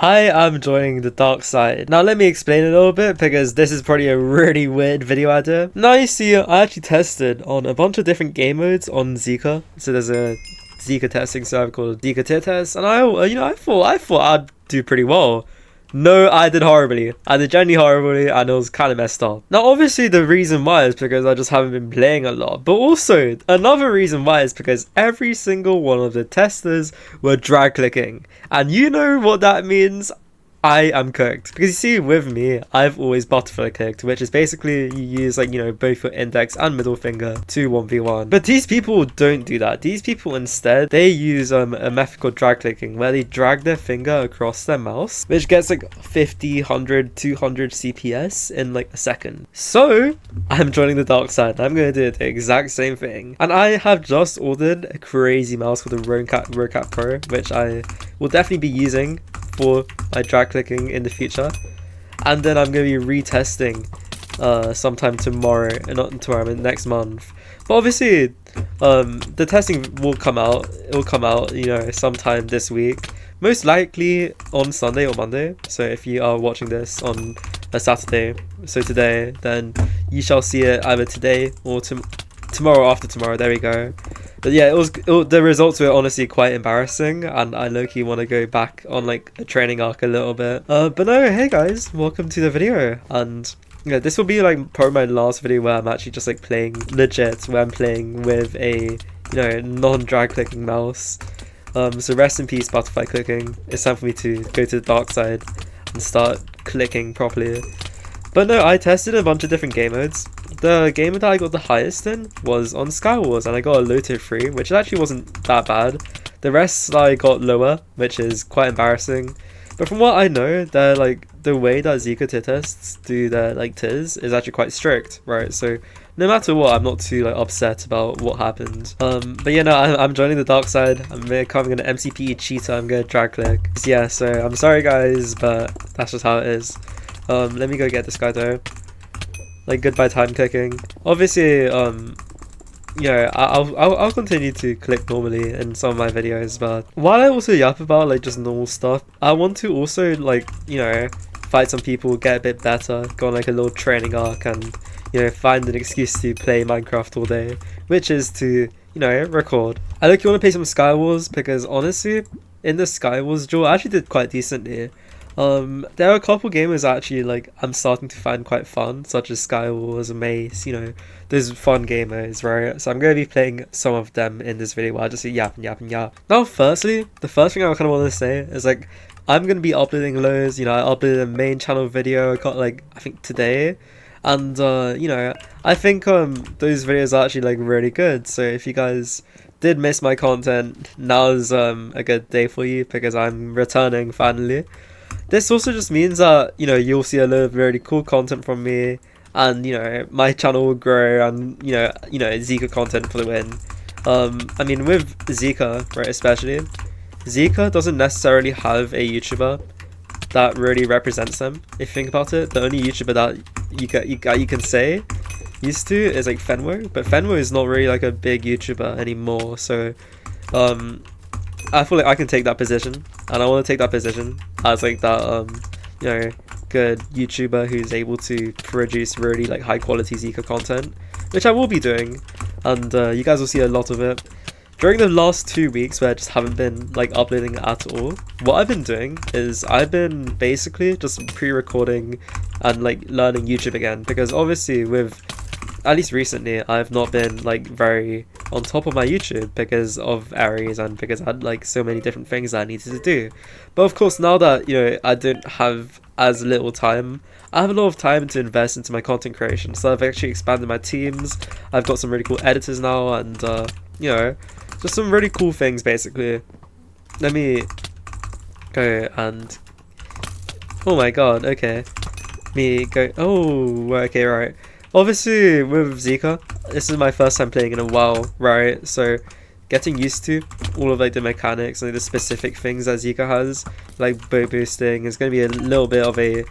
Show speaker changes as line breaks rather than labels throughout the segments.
I am joining the dark side. Now let me explain a little bit because this is probably a really weird video idea. Now you see, I actually tested on a bunch of different game modes on Zeqa. So there's a Zeqa testing server called Zeqa Test, and I thought I'd do pretty well. No, I did horribly. I did genuinely horribly, and it was kind of messed up. Now, obviously, the reason why is because I just haven't been playing a lot. But also, another reason why is because every single one of the testers were drag clicking. And you know what that means? I am cooked. Because you see, with me, I've always butterfly clicked, which is basically you use both your index and middle finger to 1v1. But these people don't do that. These people instead, they use a method called drag clicking, where they drag their finger across their mouse, which gets like 50, 100, 200 CPS in like a second. So I'm joining the dark side. I'm going to do the exact same thing. And I have just ordered a crazy mouse called the Rocat Pro, which I will definitely be using for my drag clicking in the future. And then I'm going to be retesting sometime tomorrow, not tomorrow, I mean next month. But obviously the testing will come out, sometime this week, most likely on Sunday or Monday. So if you are watching this on a Saturday, so today, then you shall see it either today or tomorrow or after tomorrow. There we go. But yeah, the results were honestly quite embarrassing, and I low-key want to go back on like a training arc a little bit. But no, hey guys, welcome to the video. And this will be like probably my last video where I'm actually just like playing legit, where I'm playing with a non-drag clicking mouse. So rest in peace butterfly clicking. It's time for me to go to the dark side and start clicking properly. But no, I tested a bunch of different game modes. The game that I got the highest in was on Skywars, and I got a Loto 3, which actually wasn't that bad. The rest I got lower, which is quite embarrassing. But from what I know, they're like the way that Zeqa tests do their like tiers is actually quite strict, right? So no matter what, I'm not too like upset about what happened. But yeah, no, I'm joining the dark side. I'm becoming an MCP cheater. I'm gonna drag click. Yeah, so I'm sorry guys, but that's just how it is. Let me go get this guy though. Like goodbye time clicking. Obviously, I'll continue to click normally in some of my videos, but while I also yap about like just normal stuff, I want to also like fight some people, get a bit better, go on like a little training arc, and find an excuse to play Minecraft all day, which is to record. I want to play some Skywars because honestly, in the Skywars duel, I actually did quite decently. There are a couple gamers actually like I'm starting to find quite fun, such as Skywars and Mace, those fun gamers, right? So I'm going to be playing some of them in this video while I just yap and yap and yap. Now firstly, the first thing I kind of want to say is like I'm going to be uploading loads. I uploaded a main channel video I got like I think today, and I think those videos are actually like really good. So if you guys did miss my content, now's a good day for you because I'm returning finally. This also just means that you'll see a lot of really cool content from me, and my channel will grow, and Zeqa content for the win. I mean, with Zeqa, right, especially Zeqa doesn't necessarily have a YouTuber that really represents them. If you think about it, the only YouTuber that you can say used to is like Fenwo, but Fenwo is not really like a big YouTuber anymore. So I feel like I can take that position, and I want to take that position as like that good YouTuber who's able to produce really like high quality Zeqa content, which I will be doing, and you guys will see a lot of it. During the last 2 weeks where I just haven't been like uploading at all, what I've been doing is I've been basically just pre-recording and like learning YouTube again, because obviously with at least recently I've not been like very on top of my YouTube because of Aries and because I had like so many different things that I needed to do. But of course, now that I don't have as little time, I have a lot of time to invest into my content creation. So I've actually expanded my teams. I've got some really cool editors now, and just some really cool things basically. Let me go and oh my god, okay. Me go okay, right. Obviously with Zeqa, this is my first time playing in a while, right? So getting used to all of like the mechanics and the specific things that Zeqa has, like bow boosting, is going to be a little bit of a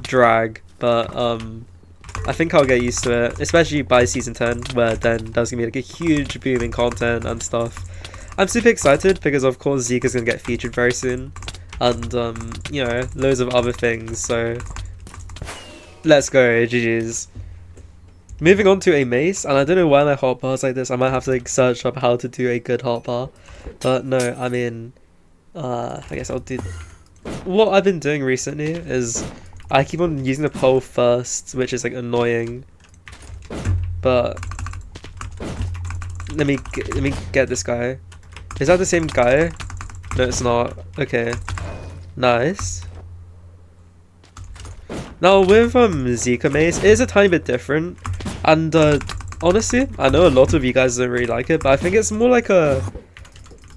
drag, but I think I'll get used to it, especially by season 10, where then there's going to be like a huge boom in content and stuff. I'm super excited because of course Zeqa's going to get featured very soon, and you know, loads of other things. So let's go, GG's. Moving on to a mace, and I don't know why my hotbar's like this. I might have to like search up how to do a good hotbar, but no, I mean, I guess I'll do. What I've been doing recently is I keep on using the pole first, which is like annoying. But let me get this guy. Is that the same guy? No, it's not. Okay, nice. Now with Zeqa mace, it is a tiny bit different, and honestly, I know a lot of you guys don't really like it, but I think it's more like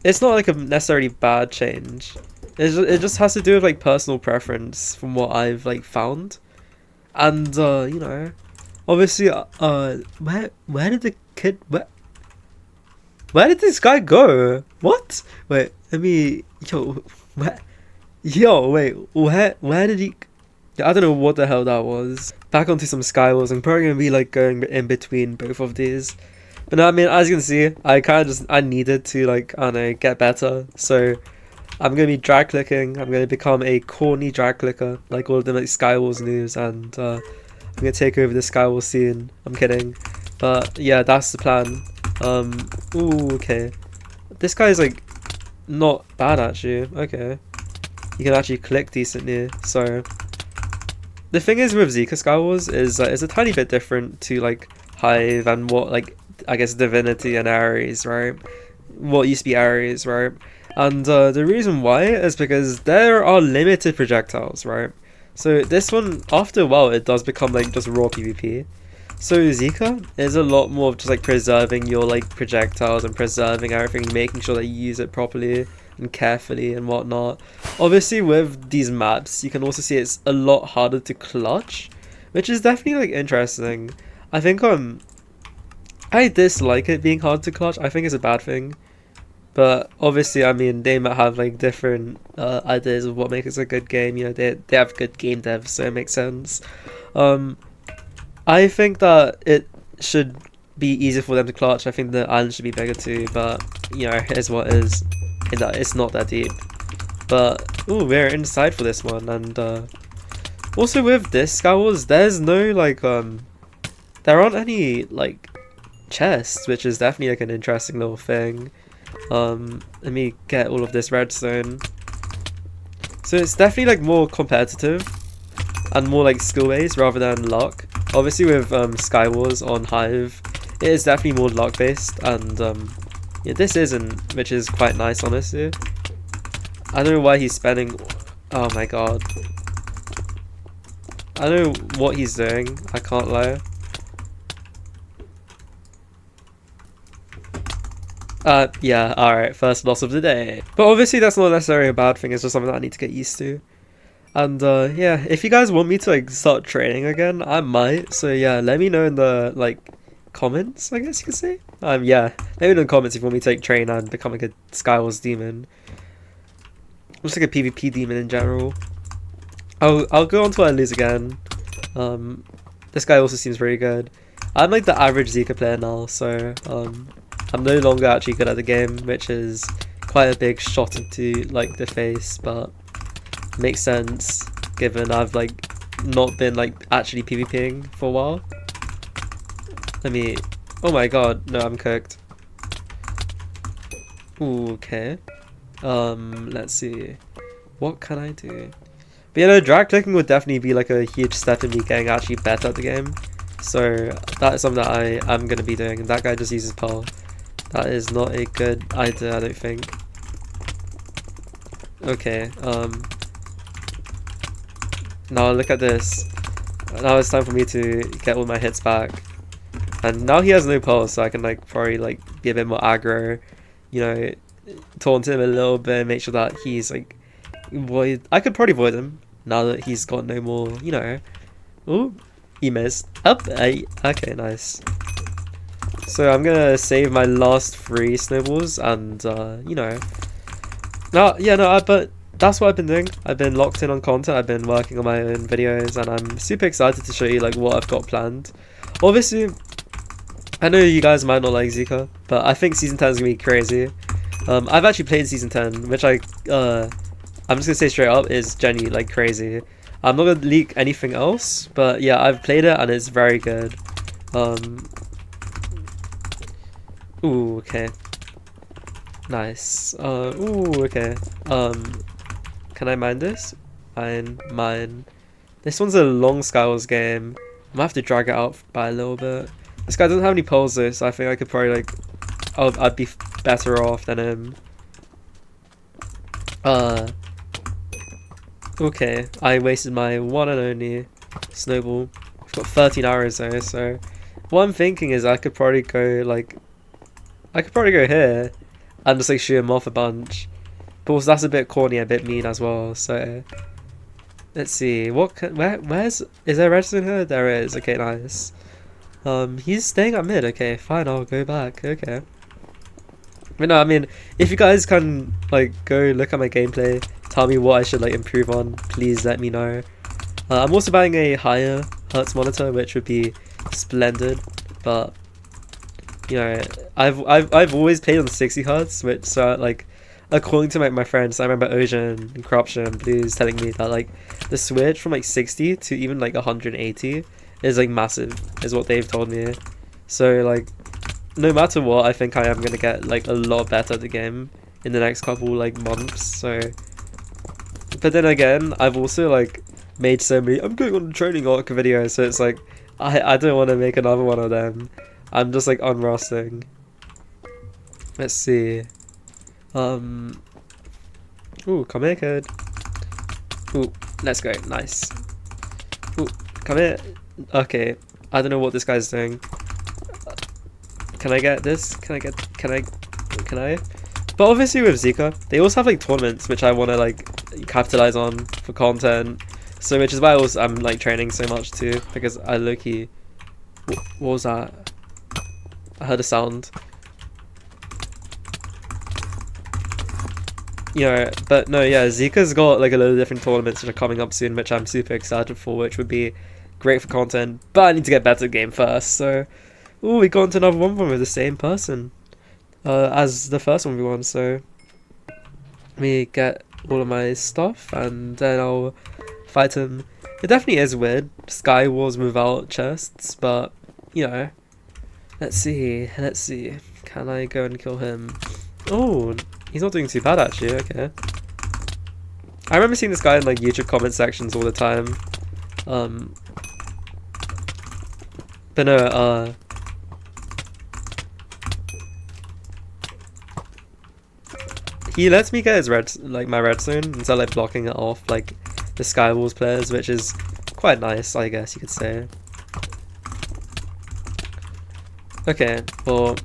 it's not like a necessarily bad change. It just has to do with like personal preference from what I've like found, and you know, obviously where did the kid where did this guy go? What? Wait, let me where did he? I don't know what the hell that was. Back onto some Skywars. I'm probably gonna be like going in between both of these. But no, I mean, as you can see, I needed to like, I don't know, get better. So I'm gonna be drag clicking. I'm gonna become a corny drag clicker, like all of them like Skywars news, and I'm gonna take over the Skywars scene. I'm kidding, but yeah, that's the plan. Ooh, okay. This guy's like not bad actually. Okay, you can actually click decently. So the thing is with Zeqa Skywars is it's a tiny bit different to like Hive and what like I guess Divinity and Ares, right? What used to be Ares, right? And the reason why is because there are limited projectiles, right? So this one, after a while, it does become like just raw PvP. So Zeqa is a lot more of just like preserving your like projectiles and preserving everything, making sure that you use it properly and carefully and whatnot. Obviously with these maps, you can also see it's a lot harder to clutch, which is definitely like interesting. I think I dislike it being hard to clutch. I think it's a bad thing. But obviously, I mean, they might have like different ideas of what makes a good game. You know, they have good game devs, so it makes sense. I think that it should be easier for them to clutch. I think the island should be bigger too, but you know, here's what is. In that it's not that deep. But ooh, we're inside for this one, and also with this Skywars, there's no like there aren't any like chests, which is definitely like an interesting little thing. Let me get all of this redstone. So it's definitely like more competitive and more like skill based rather than luck. Obviously with Skywars on Hive, it is definitely more luck based, and yeah, this isn't, which is quite nice honestly. I don't know why he's spending. Oh my god, I don't know what he's doing, I can't lie. Yeah, alright, first loss of the day. But obviously that's not necessarily a bad thing, it's just something that I need to get used to. And yeah, if you guys want me to like start training again, I might. So yeah, let me know in the like comments, I guess you could say. Yeah, let me know in the comments if you want me to like train and become like a Skywars demon. Just like a PvP demon in general. I'll go on to I lose again. This guy also seems very good. I'm like the average Zeqa player now, so I'm no longer actually good at the game, which is quite a big shot into like the face, but makes sense given I've like not been like actually PvPing for a while. Let me. Oh my god, no, I'm cooked. Ooh, okay. Let's see. What can I do? But you know, drag clicking would definitely be like a huge step in me getting actually better at the game. So that is something that I am going to be doing. And that guy just uses pearl. That is not a good idea, I don't think. Okay, now look at this. Now it's time for me to get all my hits back. And now he has no pulse, so I can like probably like be a bit more aggro, you know, taunt him a little bit, make sure that he's like void. I could probably void him now that he's got no more, you know. Ooh, he missed. Up, okay, nice. So I'm gonna save my last 3 snowballs, and you know, but that's what I've been doing. I've been locked in on content. I've been working on my own videos, and I'm super excited to show you like what I've got planned. Obviously, I know you guys might not like Zeqa, but I think season 10 is gonna be crazy. I've actually played season 10, which I I'm just gonna say straight up, is genuinely like crazy. I'm not gonna leak anything else, but yeah, I've played it and it's very good. Ooh, okay. Nice. Ooh, okay. Can I mine this? Mine. This one's a long Skywars game. I might have to drag it out by a little bit. This guy doesn't have any pearls though, so I think I could probably like... I'd be better off than him. Okay. I wasted my one and only snowball. I've got 13 arrows though, so... What I'm thinking is I could probably go like... I could probably go here and just like shoot him off a bunch. But also that's a bit corny, a bit mean as well, so... Let's see, where's... Is there redstone here? There is, okay, nice. He's staying at mid, okay, fine, I'll go back, okay. But no, I mean, if you guys can, like, go look at my gameplay, tell me what I should, like, improve on, please let me know. I'm also buying a higher hertz monitor, which would be splendid, but... You know, I've always played on 60 hertz, which, so, like... According to my friends, I remember Ocean and Corruption Blues telling me that like the switch from like 60 to even like 180 is like massive, is what they've told me. So like, no matter what, I think I am gonna get like a lot better at the game in the next couple like months. So, but then again, I've also like made so many. I'm going on a training arc videos, so it's like I don't want to make another one of them. I'm just like unrusting. Let's see. Ooh, come here, kid. Ooh, let's go. Nice. Ooh, come here. Okay, I don't know what this guy's doing. Can I get this? Can I? But obviously with Zeqa, they also have like tournaments which I want to like capitalize on for content. So which is why I'm like training so much too, because I low-key... What was that? I heard a sound. You know, but no, yeah, Zeqa's got like a load of different tournaments that are coming up soon, which I'm super excited for, which would be great for content, but I need to get better at the game first, so... Ooh, we got into another one with the same person as the first one we won, so... Let me get all of my stuff, and then I'll fight him. It definitely is weird, Sky Wars without chests, but, you know... Let's see, can I go and kill him? Oh, he's not doing too bad actually, okay. I remember seeing this guy in like YouTube comment sections all the time. But no, he lets me get his my redstone instead of like blocking it off like the Skywars players, which is quite nice, I guess you could say. Okay, well,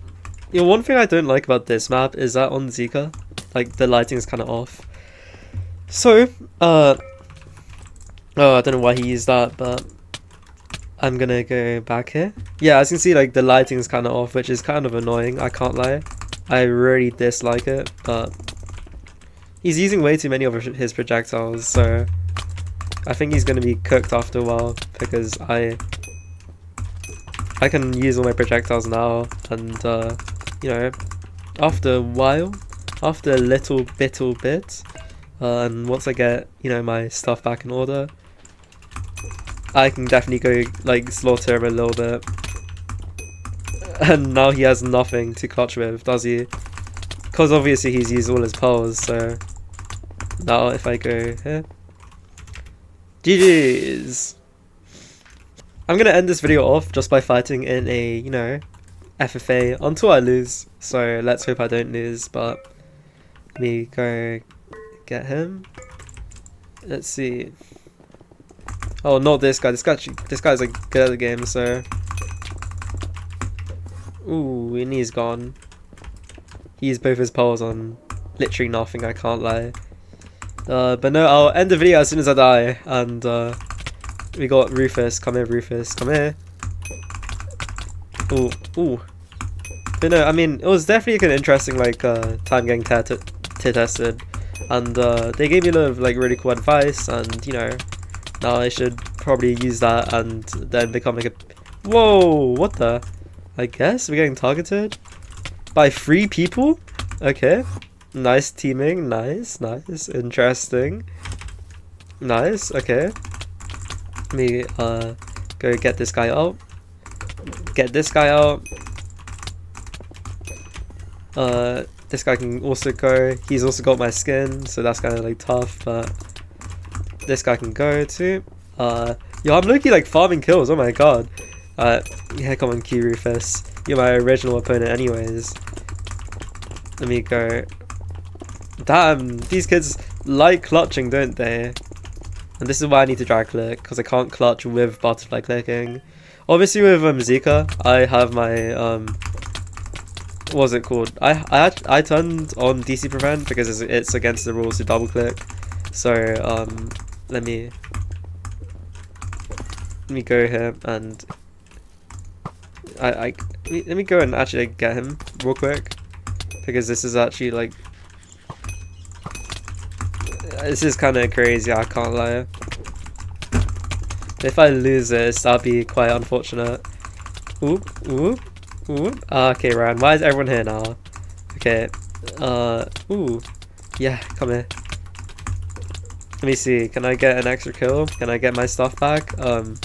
you know, one thing I don't like about this map is that on Zeqa, like, the lighting is kind of off. So, oh, I don't know why he used that, but I'm gonna go back here. Yeah, as you can see, like, the lighting is kind of off, which is kind of annoying, I can't lie. I really dislike it, but he's using way too many of his projectiles, so I think he's gonna be cooked after a while, because I can use all my projectiles now, and you know, after a while, after a little bit, and once I get, you know, my stuff back in order, I can definitely go like slaughter him a little bit. And now he has nothing to clutch with, does he? Because obviously he's used all his pearls, so now if I go here, GG's. I'm gonna end this video off just by fighting in a, you know, FFA until I lose. So let's hope I don't lose, but let me go get him. Let's see. Oh, not this guy. This guy's like good at the game, so... Ooh, and he's gone. He used both his poles on literally nothing, I can't lie. But no, I'll end the video as soon as I die, and we got Rufus. Come here, Rufus. Come here. Ooh, ooh. But no, I mean, it was definitely an interesting, like, time getting tested. And, they gave me a lot of, like, really cool advice. And, you know, now I should probably use that and then become, like, a... Whoa, what the? I guess we're getting targeted by 3 people? Okay. Nice teaming. Nice. Interesting. Nice. Okay. Let me go get this guy out. Get this guy out. This guy can also go. He's also got my skin, so that's kind of like tough, but this guy can go too. Yo, I'm low-key like farming kills, oh my god. Yeah, come on, Q Rufus. You're my original opponent anyways. Let me go. Damn, these kids like clutching, don't they? And this is why I need to drag click, because I can't clutch with butterfly clicking. Obviously with Zeqa, I have my what's it called? I turned on DC prevent because it's against the rules to double click. So let me go here and let me go and actually get him real quick, because this is actually like, this is kind of crazy, I can't lie. If I lose this, that'll be quite unfortunate. Oop. Okay, Ryan, why is everyone here now? Okay, ooh, yeah, come here. Let me see, can I get an extra kill? Can I get my stuff back? And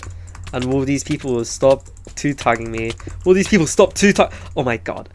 will these people stop two-tagging me? Will these people stop two-tag? Oh my god.